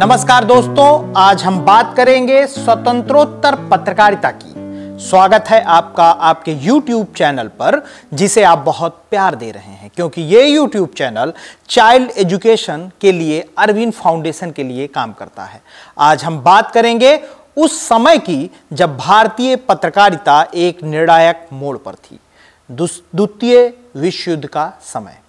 नमस्कार दोस्तों, आज हम बात करेंगे स्वतंत्रोत्तर पत्रकारिता की। स्वागत है आपका आपके YouTube चैनल पर, जिसे आप बहुत प्यार दे रहे हैं, क्योंकि ये YouTube चैनल चाइल्ड एजुकेशन के लिए अरविंद फाउंडेशन के लिए काम करता है। आज हम बात करेंगे उस समय की जब भारतीय पत्रकारिता एक निर्णायक मोड़ पर थी, द्वितीय विश्व युद्ध का समय।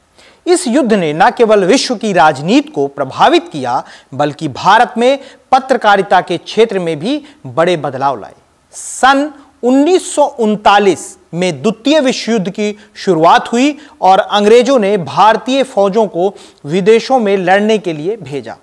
इस युद्ध ने न केवल विश्व की राजनीति को प्रभावित किया, बल्कि भारत में पत्रकारिता के क्षेत्र में भी बड़े बदलाव लाए। सन 1939 में द्वितीय विश्व युद्ध की शुरुआत हुई और अंग्रेजों ने भारतीय फौजों को विदेशों में लड़ने के लिए भेजा।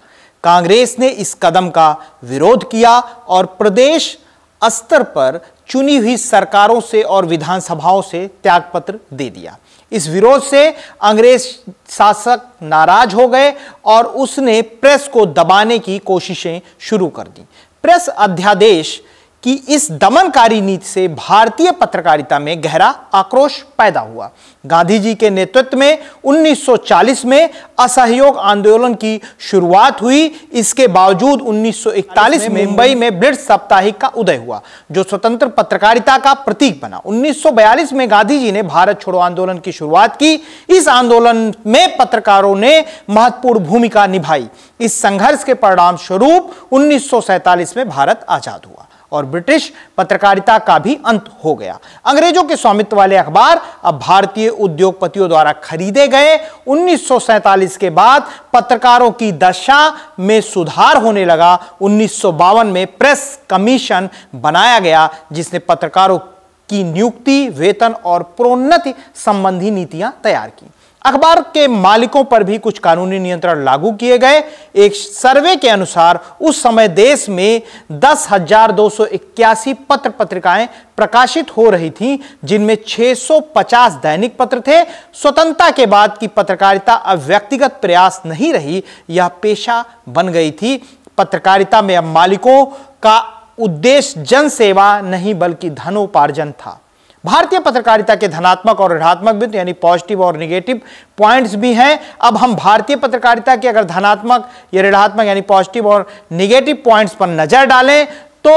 कांग्रेस ने इस कदम का विरोध किया और प्रदेश स्तर पर चुनी हुई सरकारों से और विधानसभाओं से त्यागपत्र दे दिया। इस विरोध से अंग्रेज शासक नाराज हो गए और उसने प्रेस को दबाने की कोशिशें शुरू कर दी। प्रेस अध्यादेश की इस दमनकारी नीति से भारतीय पत्रकारिता में गहरा आक्रोश पैदा हुआ। गांधी जी के नेतृत्व में 1940 में असहयोग आंदोलन की शुरुआत हुई। इसके बावजूद 1941 में मुंबई में ब्लिट्ज साप्ताहिक का उदय हुआ, जो स्वतंत्र पत्रकारिता का प्रतीक बना। 1942 में गांधी जी ने भारत छोड़ो आंदोलन की शुरुआत की। इस आंदोलन में पत्रकारों ने महत्वपूर्ण भूमिका निभाई। इस संघर्ष के परिणाम स्वरूप 1947 में भारत आजाद हुआ और ब्रिटिश पत्रकारिता का भी अंत हो गया। अंग्रेजों के स्वामित्व वाले अखबार अब भारतीय उद्योगपतियों द्वारा खरीदे गए। 1947 के बाद पत्रकारों की दशा में सुधार होने लगा। 1952 में प्रेस कमीशन बनाया गया, जिसने पत्रकारों की नियुक्ति, वेतन और प्रोन्नति संबंधी नीतियां तैयार की। अखबार के मालिकों पर भी कुछ कानूनी नियंत्रण लागू किए गए। एक सर्वे के अनुसार उस समय देश में 10,281 पत्र पत्रिकाएं प्रकाशित हो रही थीं, जिनमें 650 दैनिक पत्र थे। स्वतंत्रता के बाद की पत्रकारिता अब व्यक्तिगत प्रयास नहीं रही, यह पेशा बन गई थी। पत्रकारिता में अब मालिकों का उद्देश्य जनसेवा नहीं बल्कि धनोपार्जन था। भारतीय पत्रकारिता के धनात्मक और ऋणात्मक भी, यानी पॉजिटिव और नेगेटिव पॉइंट्स भी हैं। अब हम भारतीय पत्रकारिता के अगर धनात्मक या ऋणात्मक यानी पॉजिटिव और नेगेटिव पॉइंट्स पर नजर डालें, तो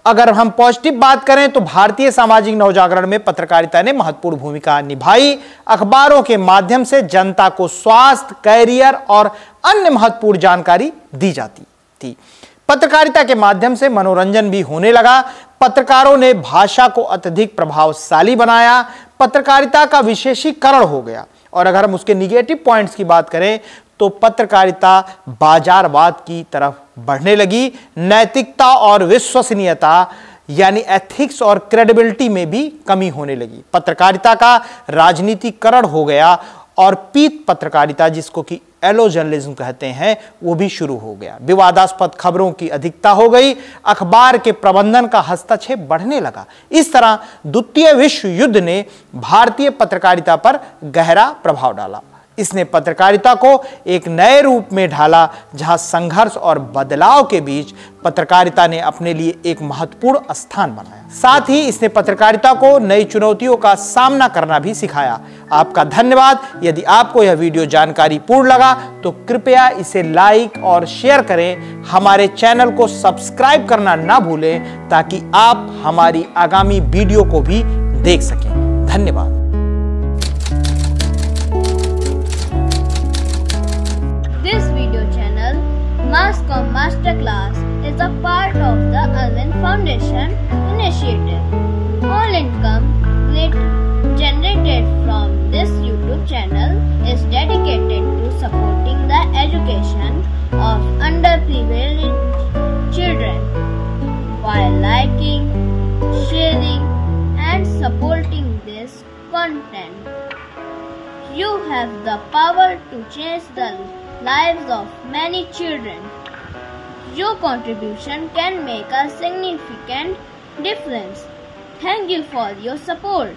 अगर हम पॉजिटिव बात करें तो भारतीय सामाजिक नवजागरण में पत्रकारिता ने महत्वपूर्ण भूमिका निभाई। अखबारों के माध्यम से जनता को स्वास्थ्य, कैरियर और अन्य महत्वपूर्ण जानकारी दी जाती थी। पत्रकारिता के माध्यम से मनोरंजन भी होने लगा। पत्रकारों ने भाषा को अत्यधिक प्रभावशाली बनाया। पत्रकारिता का विशेषीकरण हो गया। और अगर हम उसके निगेटिव पॉइंट्स की बात करें तो पत्रकारिता बाजारवाद की तरफ बढ़ने लगी। नैतिकता और विश्वसनीयता यानी एथिक्स और क्रेडिबिलिटी में भी कमी होने लगी। पत्रकारिता का राजनीतिकरण हो गया और पीत पत्रकारिता, जिसको कि एलो जर्नलिज्म कहते हैं, वो भी शुरू हो गया। विवादास्पद खबरों की अधिकता हो गई। अखबार के प्रबंधन का हस्तक्षेप बढ़ने लगा। इस तरह द्वितीय विश्व युद्ध ने भारतीय पत्रकारिता पर गहरा प्रभाव डाला। इसने पत्रकारिता को एक नए रूप में ढाला, जहां संघर्ष और बदलाव के बीच पत्रकारिता ने अपने लिए एक महत्वपूर्ण स्थान बनाया। साथ ही इसने पत्रकारिता को नई चुनौतियों का सामना करना भी सिखाया। आपका धन्यवाद। यदि आपको यह वीडियो जानकारी पूर्ण लगा तो कृपया इसे लाइक और शेयर करें। हमारे चैनल को सब्सक्राइब करना ना भूलें, ताकि आप हमारी आगामी वीडियो को भी देख सकें। धन्यवाद। MassCom Masterclass is a part of the Arvind Foundation initiative. All income generated from this YouTube channel is dedicated to supporting the education of underprivileged children. While liking, sharing and supporting this content, you have the power to change the lives of many children. Your contribution can make a significant difference. Thank you for your support.